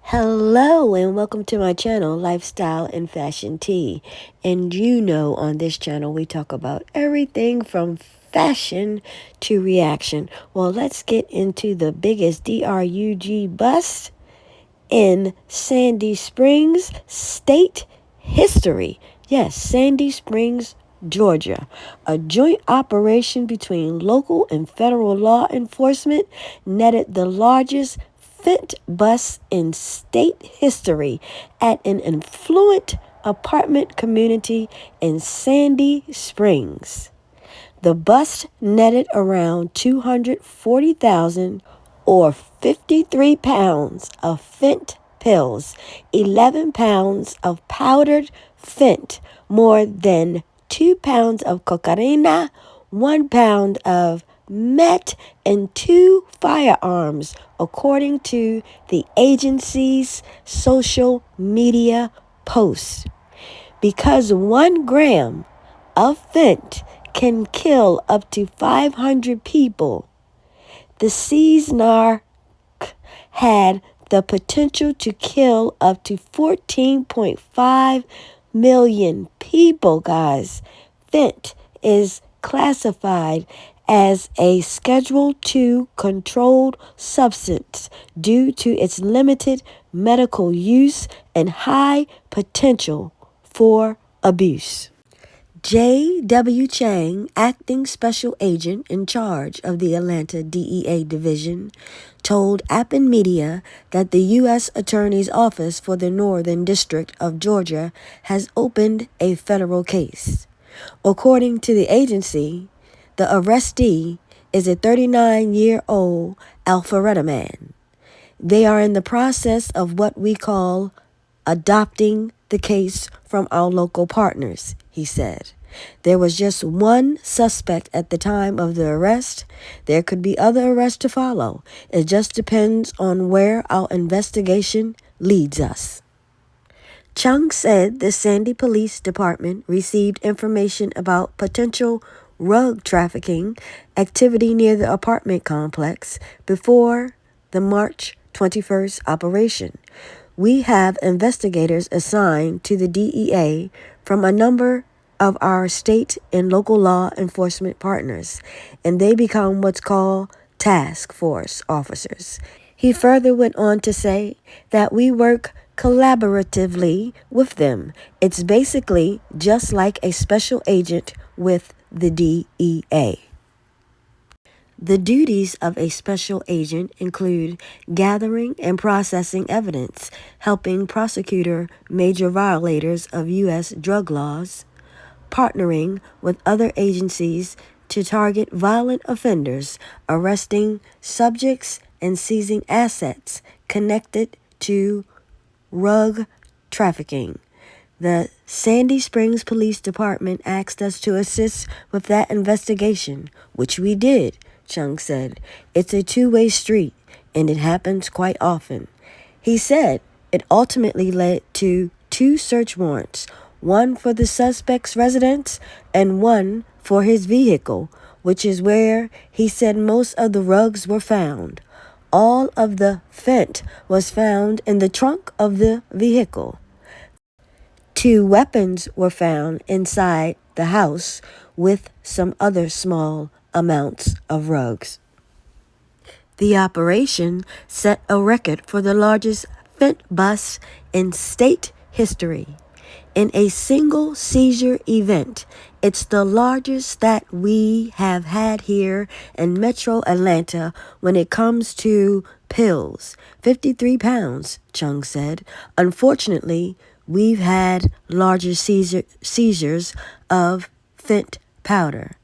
Hello and welcome to my channel, Lifestyle and Fashion Tea. And on this channel we talk about everything from fashion to reaction. Well, let's get into the biggest DRUG bust in Sandy Springs state history. Yes, Sandy Springs, Georgia. A joint operation between local and federal law enforcement netted the largest fent bust in state history at an affluent apartment community in Sandy Springs. The bust netted around 240,000 or 53 pounds of fent pills, 11 pounds of powdered fent, more than 2 pounds of cocaine, 1 pound of meth, and 2 firearms, according to the agency's social media post. Because 1 gram of fent can kill up to 500 people, the Cesnar had the potential to kill up to 14.5 million people, guys. Fent is classified as a Schedule II controlled substance due to its limited medical use and high potential for abuse. J.W. Chang, acting special agent in charge of the Atlanta DEA division, told Appen Media that the U.S. Attorney's Office for the Northern District of Georgia has opened a federal case. According to the agency, the arrestee is a 39-year-old Alpharetta man. They are in the process of what we call adopting the case from our local partners, he said. There was just one suspect at the time of the arrest. There could be other arrests to follow. It just depends on where our investigation leads us. Chung said the Sandy Police Department received information about potential rug trafficking activity near the apartment complex before the March 21st operation. We have investigators assigned to the DEA from a number of our state and local law enforcement partners, and they become what's called task force officers. He further went on to say that we work collaboratively with them. It's basically just like a special agent with the DEA. The duties of a special agent include gathering and processing evidence, helping prosecute major violators of U.S. drug laws, partnering with other agencies to target violent offenders, arresting subjects, and seizing assets connected to rug trafficking. The Sandy Springs Police Department asked us to assist with that investigation, which we did, Chung said. It's a two-way street, and it happens quite often. He said it ultimately led to 2 search warrants, one for the suspect's residence and one for his vehicle, which is where he said most of the rugs were found. All of the fent was found in the trunk of the vehicle. 2 weapons were found inside the house with some other small amounts of rugs. The operation set a record for the largest fent bust in state history. In a single seizure event, it's the largest that we have had here in Metro Atlanta when it comes to pills. 53 pounds, Chung said. Unfortunately, we've had larger seizures of fent powder.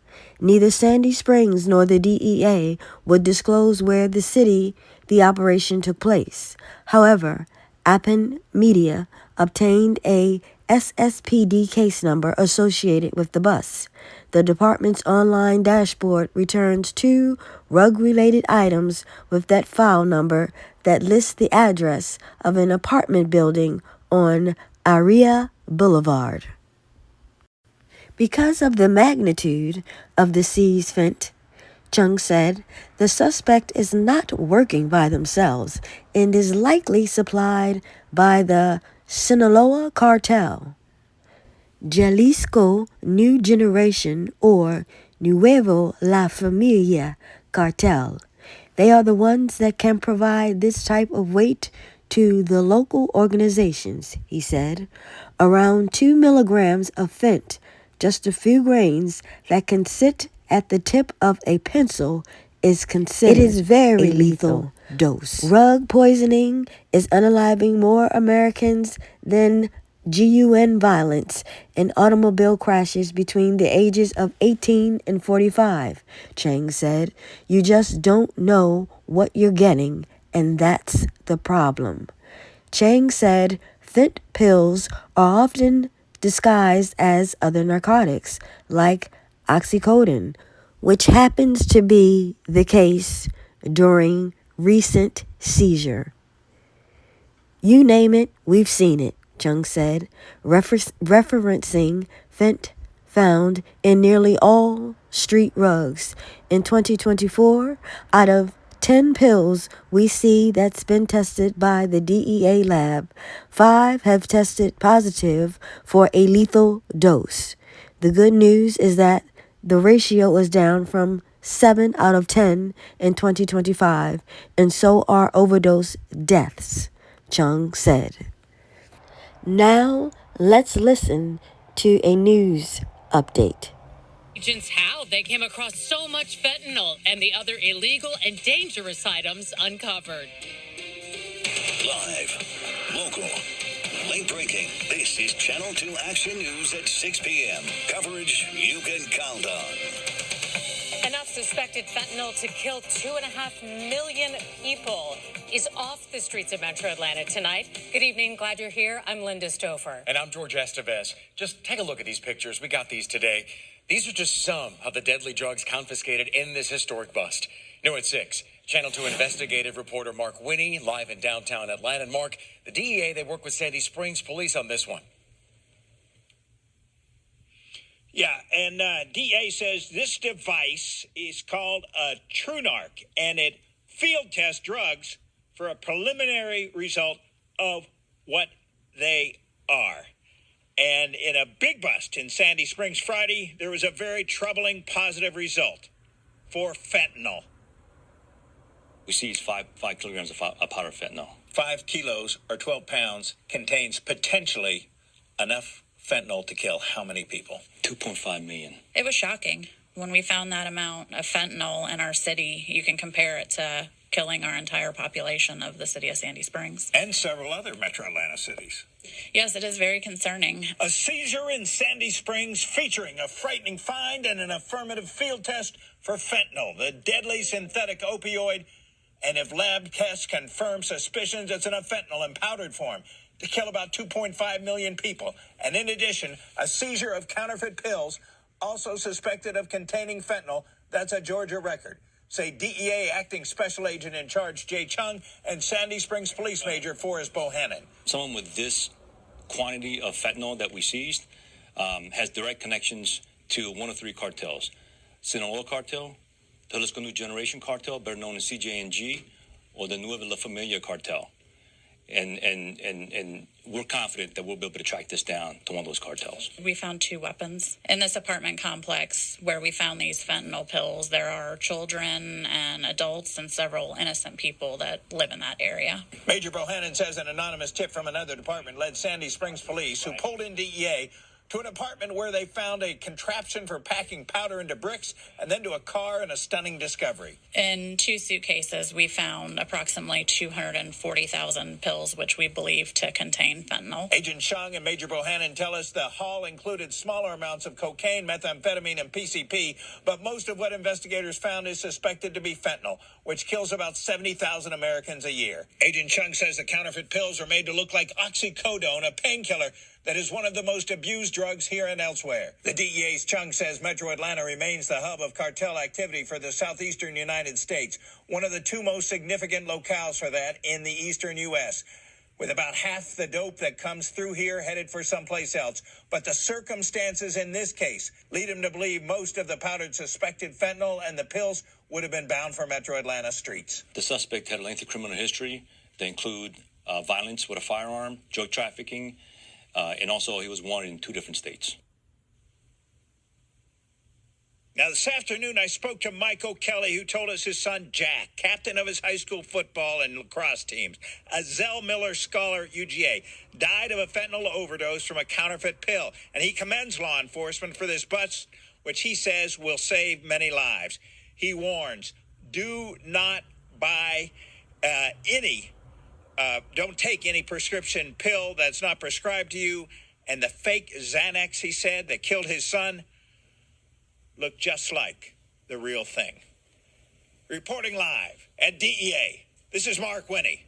Neither Sandy Springs nor the DEA would disclose where the operation took place. However, Appen Media obtained a SSPD case number associated with the bust. The department's online dashboard returns 2 rug-related items with that file number that lists the address of an apartment building on Aria Boulevard. Because of the magnitude of the seized fent, Chung said the suspect is not working by themselves and is likely supplied by the Sinaloa cartel. Jalisco New Generation or Nuevo La Familia cartel. They are the ones that can provide this type of weight to the local organizations, he said. Around 2 milligrams of fent, just a few grains that can sit at the tip of a pencil, is considered it is very lethal dose. Drug poisoning is unaliving more Americans than gun violence and automobile crashes between the ages of 18 and 45, Chang said. You just don't know what you're getting, and that's the problem. Chang said fent pills are often disguised as other narcotics, like oxycodone, which happens to be the case during recent seizure. You name it, we've seen it, Chung said, referencing fent found in nearly all street rugs. In 2024, out of 10 pills we see that's been tested by the DEA lab, 5 have tested positive for a lethal dose. The good news is that the ratio is down from 7 out of 10 in 2025, and so are overdose deaths, Chung said. Now, let's listen to a news update. Agents how they came across so much fentanyl and the other illegal and dangerous items uncovered. Live, local, late breaking. This is Channel 2 Action News at 6 p.m. Coverage you can count on. Enough suspected fentanyl to kill 2.5 million people is off the streets of Metro Atlanta tonight. Good evening. Glad you're here. I'm Linda Stouffer. And I'm George Estevez. Just take a look at these pictures. We got these today. These are just some of the deadly drugs confiscated in this historic bust. New at 6, Channel 2 investigative reporter Mark Winnie, live in downtown Atlanta. And Mark, the DEA, they work with Sandy Springs Police on this one. Yeah, and DA says this device is called a TruNarc, and it field tests drugs for a preliminary result of what they are. And in a big bust in Sandy Springs Friday, there was a very troubling positive result for fentanyl. We seized 5 kilograms of powder fentanyl. 5 kilos or 12 pounds contains potentially enough fentanyl to kill how many people? 2.5 million. It was shocking. When we found that amount of fentanyl in our city, you can compare it to killing our entire population of the city of Sandy Springs. And several other metro Atlanta cities. Yes, it is very concerning. A seizure in Sandy Springs featuring a frightening find and an affirmative field test for fentanyl, the deadly synthetic opioid. And if lab tests confirm suspicions, it's enough fentanyl in powdered form to kill about 2.5 million people. And in addition, a seizure of counterfeit pills also suspected of containing fentanyl. That's a Georgia record. Say DEA acting special agent in charge Jay Chung and Sandy Springs Police Major Forrest Bohannon. Someone with this quantity of fentanyl that we seized has direct connections to one of 3 cartels: Sinaloa cartel, Jalisco New Generation cartel, better known as CJNG, or the Nueva La Familia cartel. And we're confident that we'll be able to track this down to one of those cartels. We found 2 weapons in this apartment complex where we found these fentanyl pills. There are children and adults and several innocent people that live in that area. Major Bohannon says an anonymous tip from another department led Sandy Springs Police, who pulled in DEA, to an apartment where they found a contraption for packing powder into bricks, and then to a car and a stunning discovery. In 2 suitcases, we found approximately 240,000 pills, which we believe to contain fentanyl. Agent Chung and Major Bohannon tell us the haul included smaller amounts of cocaine, methamphetamine, and PCP, but most of what investigators found is suspected to be fentanyl, which kills about 70,000 Americans a year. Agent Chung says the counterfeit pills are made to look like oxycodone, a painkiller that is one of the most abused drugs here and elsewhere. The DEA's Chung says Metro Atlanta remains the hub of cartel activity for the southeastern United States, one of the 2 most significant locales for that in the eastern U.S., with about half the dope that comes through here headed for someplace else. But the circumstances in this case lead him to believe most of the powdered suspected fentanyl and the pills would have been bound for metro Atlanta streets. The suspect had a lengthy criminal history that include violence with a firearm, drug trafficking, and also he was wanted in 2 different states. Now, this afternoon, I spoke to Michael Kelly, who told us his son, Jack, captain of his high school football and lacrosse teams, a Zell Miller Scholar at UGA, died of a fentanyl overdose from a counterfeit pill. And he commends law enforcement for this bust, which he says will save many lives. He warns, do not buy don't take any prescription pill that's not prescribed to you. And the fake Xanax, he said, that killed his son, look just like the real thing. Reporting live at DEA, this is Mark Winnie,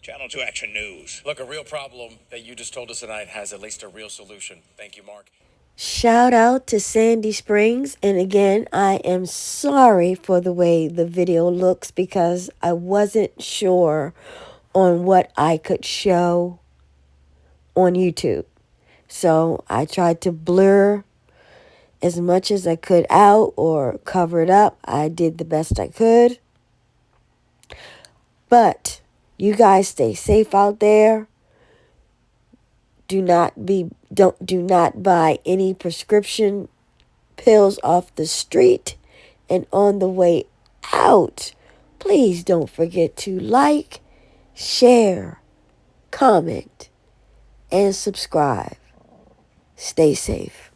Channel 2 Action News. Look, a real problem that you just told us tonight has at least a real solution. Thank you, Mark. Shout out to Sandy Springs. And again, I am sorry for the way the video looks because I wasn't sure on what I could show on YouTube. So I tried to blur as much as I could out or cover it up. I did the best I could. But you guys stay safe out there. Do not buy any prescription pills off the street. And on the way out, please don't forget to like, share, comment, and subscribe. Stay safe.